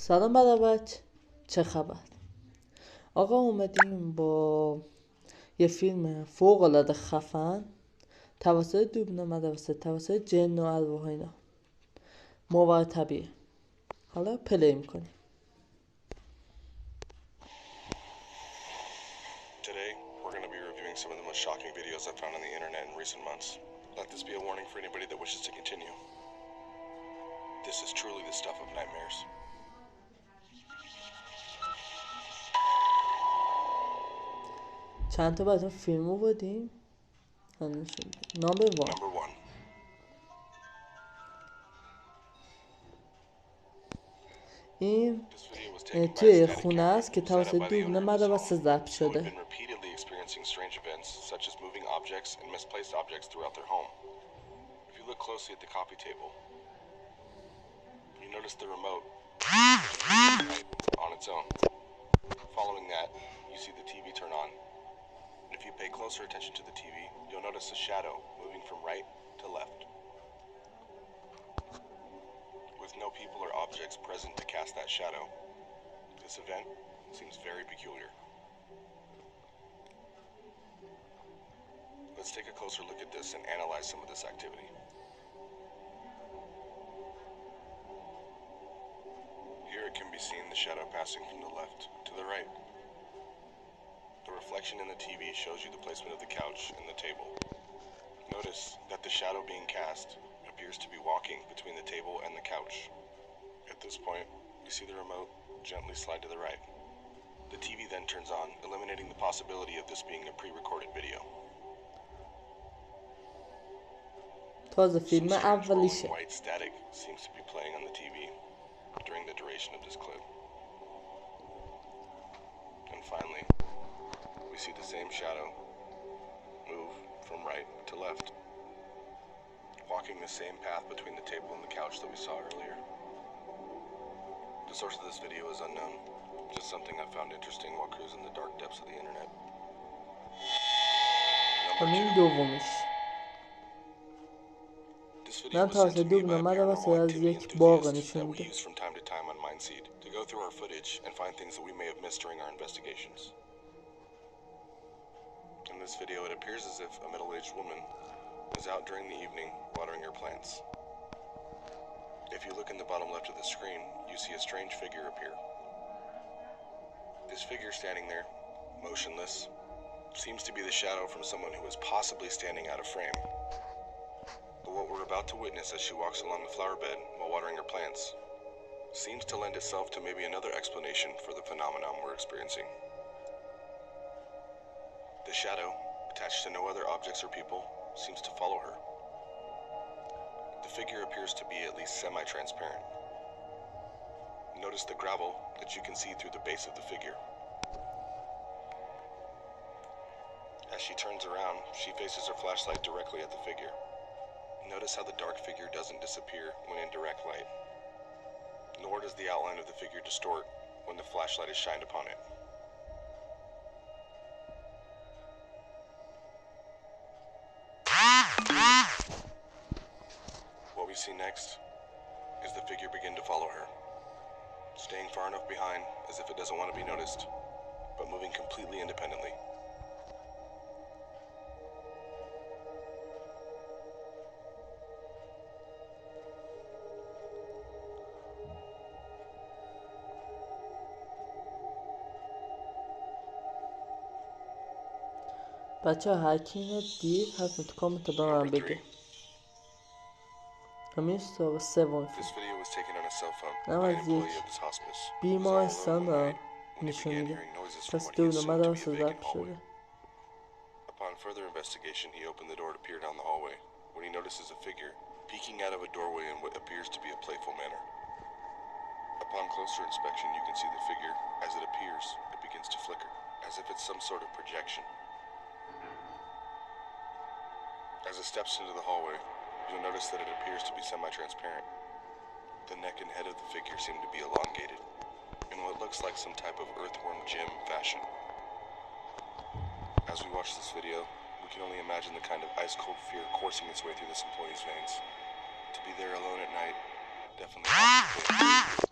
سلام بچه، چه خبر؟ آقا اومدیم با یه فیلم فوق العاده خفن توسط توربین مداربسته، توسط جن و ارواح اینا، ماوروطبیعی. حالا پلی میکنیم. Today, we're going to be reviewing some of the most shocking videos I've found on the internet in recent months. Let this be a warning for anybody that wishes to continue. This is truly the stuff of nightmares. چند تا براتون فیلمو بودیم. نامبر 1. Number 1. این This video was taken by a توی static خونه camera است که set up توسط by the توربین owner of this مداربسته home, ضبط who had شده. been repeatedly experiencing strange events such as moving objects and misplaced objects throughout their home. If you look closely at the coffee table, you notice the remote on its own. Following that, you see the TV turn on. And if you pay closer attention to the TV, you'll notice a shadow moving from right to left, with no people or objects present to cast that shadow. This event seems very peculiar. Let's take a closer look at this and analyze some of this activity. Here it can be seen the shadow passing from the left to the right. The reflection in the TV shows you the placement of the couch and the table. Notice that the shadow being cast appears to be walking between the table and the couch. At this point, you see the remote gently slide to the right. The TV then turns on, eliminating the possibility of this being a pre-recorded video. تازه Some فیلم strange glowing اولیشه. white static seems to be playing on the TV during the duration of this clip. And finally, we see the same shadow move from right to left, walking the same path between the table and the couch that we saw earlier. The source of this video is unknown, just something I found interesting while cruising the dark depths of the internet. Number همین 2. دومیش. This video من was sent توسط to me توربین by a مداربسته paranormal از activity یک باغ enthusiast نشون that we میده. use from time to time on Mindseed to go through our footage and find things that we may have missed during our investigations. In this video, it appears as if a middle-aged woman is out during the evening watering her plants. If you look in the bottom left of the screen, you see a strange figure appear. This figure standing there, motionless, seems to be the shadow from someone who is possibly standing out of frame. But what we're about to witness as she walks along the flower bed while watering her plants seems to lend itself to maybe another explanation for the phenomenon we're experiencing. The shadow, attached to no other objects or people, seems to follow her. The figure appears to be at least semi-transparent. Notice the gravel that you can see through the base of the figure. As she turns around, she faces her flashlight directly at the figure. Notice how the dark figure doesn't disappear when in direct light, nor does the outline of the figure distort when the flashlight is shined upon it. What we see next is the figure begin to follow her, staying far enough behind as if it doesn't want to be noticed, but moving completely independently. بچه هر کی اینو دید حتما تو کامنت به من Number 3. بگه. همین سوم This فیلم. video was taken on a cell phone نه by an از یک employee of this hospice. He was all alone بیمارستان one را night when he نشون began میده. hearing noises from پس what he توربین assumed to be مداربسته a ضبط vacant hallway. شده. Upon further investigation, he opened the door to peer down the hallway when he notices a figure peeking out of a doorway in what appears to be a playful manner. Upon closer inspection, you can see the figure. As it appears, it begins to flicker, as if it's some sort of projection. As it steps into the hallway, you'll notice that it appears to be semi-transparent. The neck and head of the figure seem to be elongated, in what looks like some type of earthworm gym fashion. As we watch this video, we can only imagine the kind of ice-cold fear coursing its way through this employee's veins. To be there alone at night, definitely not.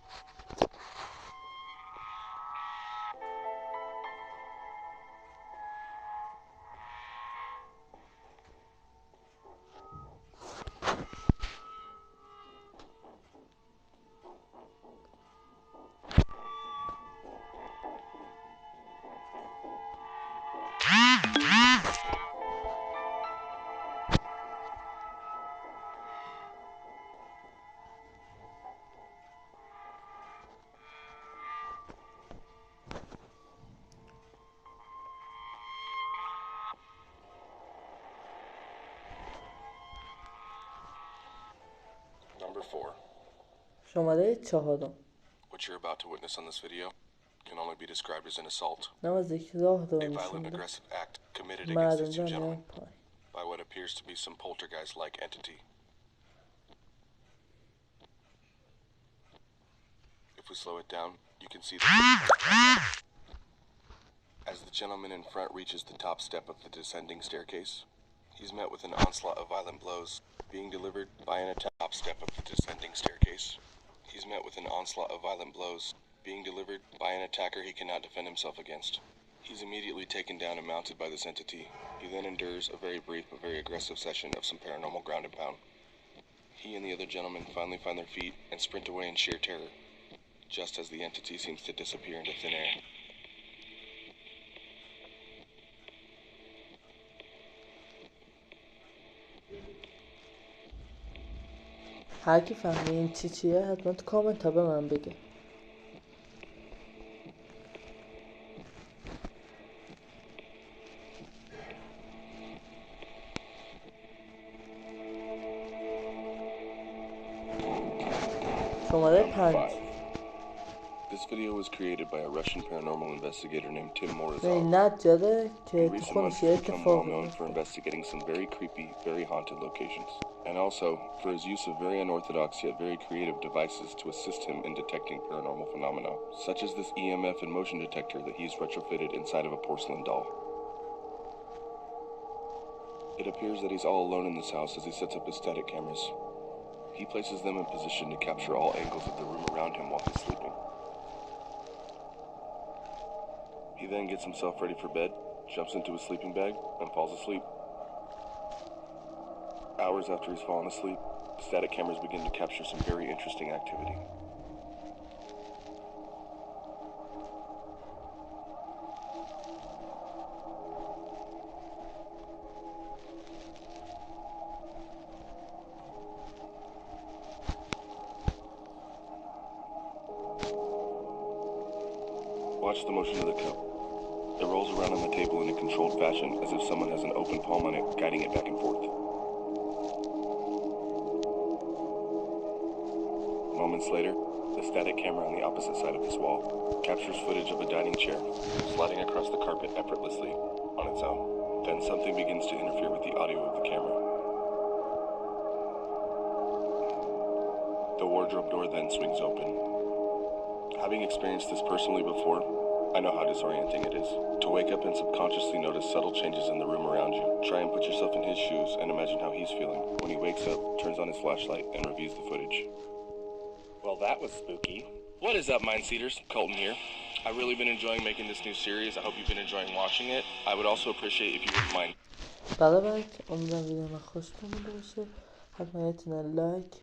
4. شماره 4. What you're about to witness on this video can only be described as an assault, نمازش راه رو a violent, نشون میده. aggressive act committed against مردم these two جان gentlemen میان پای. by what appears to be some poltergeist-like entity. If we slow it down, you can see the as the gentleman in front reaches the top step of the descending staircase, he's met with an onslaught of violent blows being delivered by an top step of the descending staircase. He's met with an onslaught of violent blows being delivered by an attacker he cannot defend himself against. He's immediately taken down and mounted by this entity. He then endures a very brief but very aggressive session of some paranormal ground and pound. He and the other gentlemen finally find their feet and sprint away in sheer terror, just as the entity seems to disappear into thin air. هر کی فهمی این چیه حتما تو کامنت ها به من بگه. شماره 5. This video was created by a Russian paranormal investigator named Tim Morozov. این نجاره In که تو recent months, خونش he's یه become well اتفاقی known for میفته. investigating some very creepy, very haunted locations, and also for his use of very unorthodox yet very creative devices to assist him in detecting paranormal phenomena, such as this EMF and motion detector that he's retrofitted inside of a porcelain doll. It appears that he's all alone in this house as he sets up his static cameras. He places them in position to capture all angles of the room around him while he's sleeping. He then gets himself ready for bed, jumps into his sleeping bag, and falls asleep. Hours after he's fallen asleep, the static cameras begin to capture some very interesting activity. Watch the motion of the cup. It rolls around on the table in a controlled fashion, as if someone has an open palm on it, guiding it back and forth. Moments later, the static camera on the opposite side of this wall captures footage of a dining chair sliding across the carpet effortlessly on its own. Then something begins to interfere with the audio of the camera. The wardrobe door then swings open. Having experienced this personally before, I know how disorienting it is. To wake up and subconsciously notice subtle changes in the room around you. Try and put yourself in his shoes and imagine how he's feeling when he wakes up, turns on his flashlight, and reviews the footage. Well, that was spooky. What is up, Mindseaters? Colton here. I've really been enjoying making this new series. I hope you've been enjoying watching it. I would also appreciate if you wouldn't mind. بله امیدوارم ویدیو من خوش اومده باشه. حتما یه لایک